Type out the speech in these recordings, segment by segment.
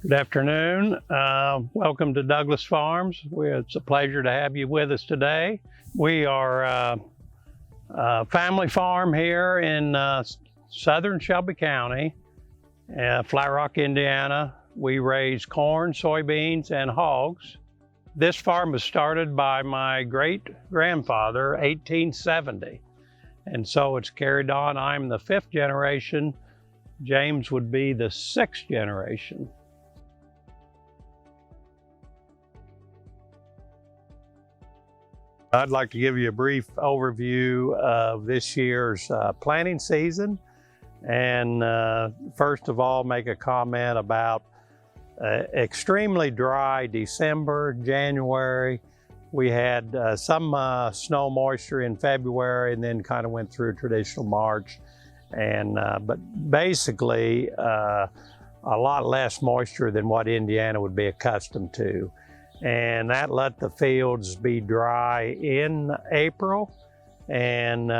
Good afternoon. Welcome to Douglas Farms. It's a pleasure to have you with us today. We are a family farm here in southern Shelby County, Flat Rock, Indiana. We raise corn, soybeans, and hogs. This farm was started by my great-grandfather, 1870, and so it's carried on. I'm the 5th generation. James would be the 6th generation. I'd like to give you a brief overview of this year's planting season, and first of all make a comment about extremely dry December, January. We had some snow moisture in February, and then kind of went through traditional March, and but basically a lot less moisture than what Indiana would be accustomed to. And that let the fields be dry in April. And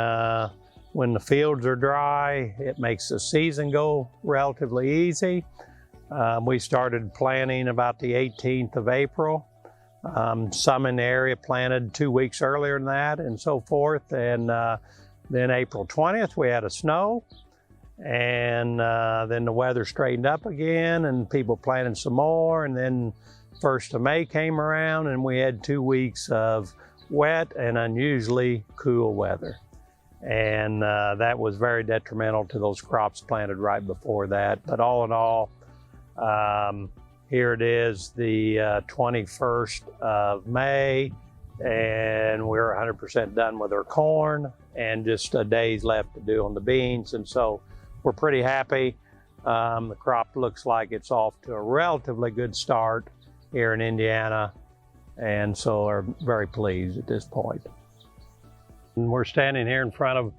when the fields are dry, it makes the season go relatively easy. We started planting about the 18th of April. Some in the area planted 2 weeks earlier than that and so forth. And then April 20th, we had a snow. And then the weather straightened up again and people planted some more. And then 1st of May came around and we had 2 weeks of wet and unusually cool weather. And that was very detrimental to those crops planted right before that. But all in all, here it is, the 21st of May, and we're 100% done with our corn and just days left to do on the beans. And so we're pretty happy. The crop looks like it's off to a relatively good start here in Indiana, and so are very pleased at this point. And we're standing here in front of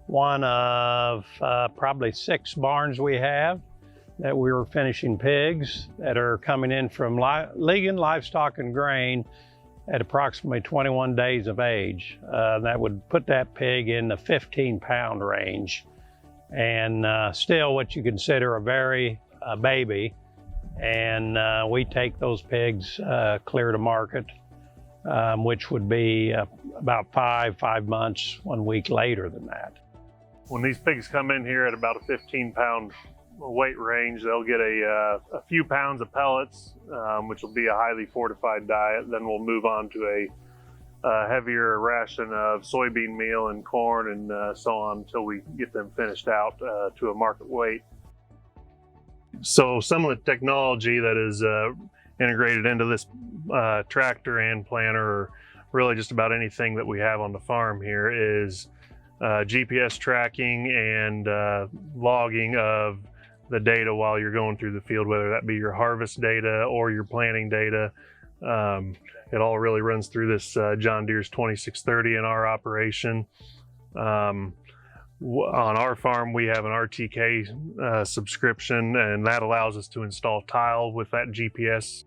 one of probably 6 barns we have that we were finishing pigs that are coming in from Ligon Livestock and Grain at approximately 21 days of age. That would put that pig in the 15-pound range, and still what you consider a very baby. And we take those pigs clear to market, which would be about 5 months, 1 week later than that. When these pigs come in here at about a 15-pound weight range, they'll get a few pounds of pellets, which will be a highly fortified diet. Then we'll move on to a heavier ration of soybean meal and corn and so on until we get them finished out to a market weight. So some of the technology that is integrated into this tractor and planter, or really just about anything that we have on the farm here, is GPS tracking and logging of the data while you're going through the field, whether that be your harvest data or your planting data. It all really runs through this John Deere's 2630 in our operation. On our farm, we have an RTK subscription, and that allows us to install tile with that GPS.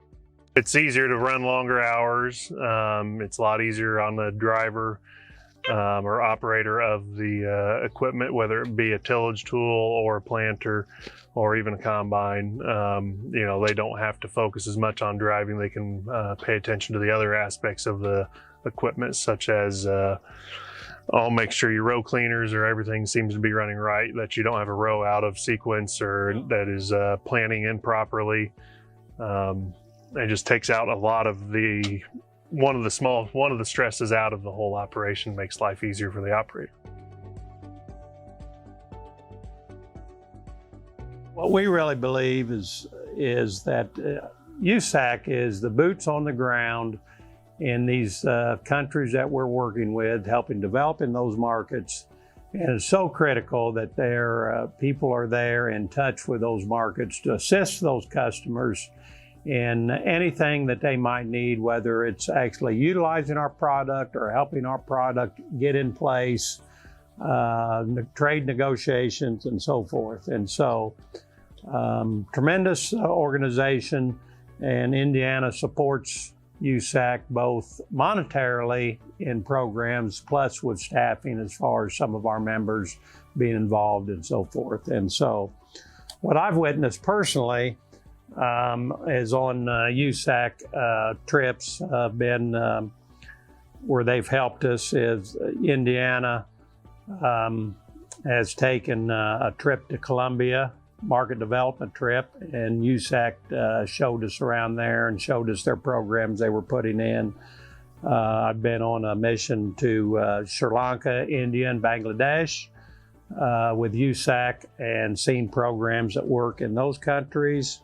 It's easier to run longer hours. It's a lot easier on the driver or operator of the equipment, whether it be a tillage tool or a planter or even a combine. You know, they don't have to focus as much on driving. They can pay attention to the other aspects of the equipment, such as I'll make sure your row cleaners or everything seems to be running right, that you don't have a row out of sequence or that is planting improperly. It just takes out a lot of one of the stresses out of the whole operation, makes life easier for the operator. What we really believe is that USAC is the boots on the ground in these countries that we're working with, helping develop in those markets. And it's so critical that their people are there in touch with those markets to assist those customers in anything that they might need, whether it's actually utilizing our product or helping our product get in place, trade negotiations and so forth. And so tremendous organization, and Indiana supports USAC both monetarily in programs plus with staffing as far as some of our members being involved and so forth. And so what I've witnessed personally is on USAC trips, been where they've helped us. Is Indiana has taken a trip to Colombia, market development trip, and USAC showed us around there and showed us their programs they were putting in. I've been on a mission to Sri Lanka, India, and Bangladesh with USAC and seen programs that work in those countries.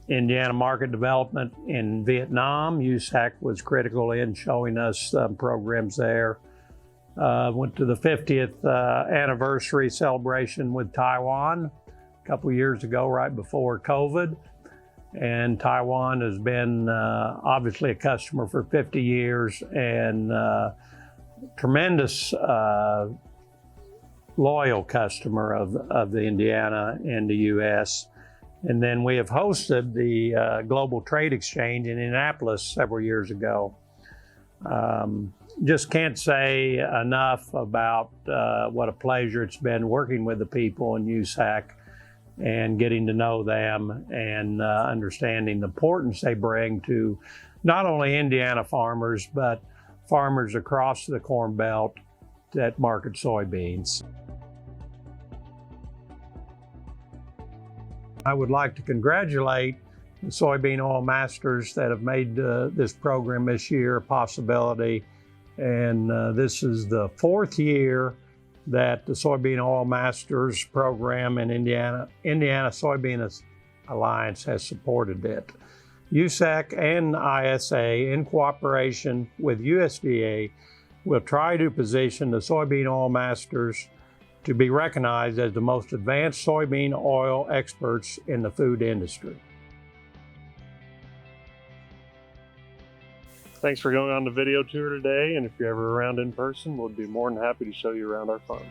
Indiana market development in Vietnam, USAC was critical in showing us programs there. Went to the 50th anniversary celebration with Taiwan a couple years ago, right before COVID. And Taiwan has been obviously a customer for 50 years and tremendous loyal customer of the Indiana and the U.S. And then we have hosted the Global Trade Exchange in Indianapolis several years ago. Just can't say enough about what a pleasure it's been working with the people in USAC and getting to know them and understanding the importance they bring to not only Indiana farmers, but farmers across the Corn Belt that market soybeans. I would like to congratulate the Soybean Oil Masters that have made this program this year a possibility. And this is the 4th year that the Soybean Oil Masters program in Indiana Soybean Alliance has supported it. USAC and ISA, in cooperation with USDA, will try to position the Soybean Oil Masters to be recognized as the most advanced soybean oil experts in the food industry. Thanks for going on the video tour today, and if you're ever around in person, we'll be more than happy to show you around our farm.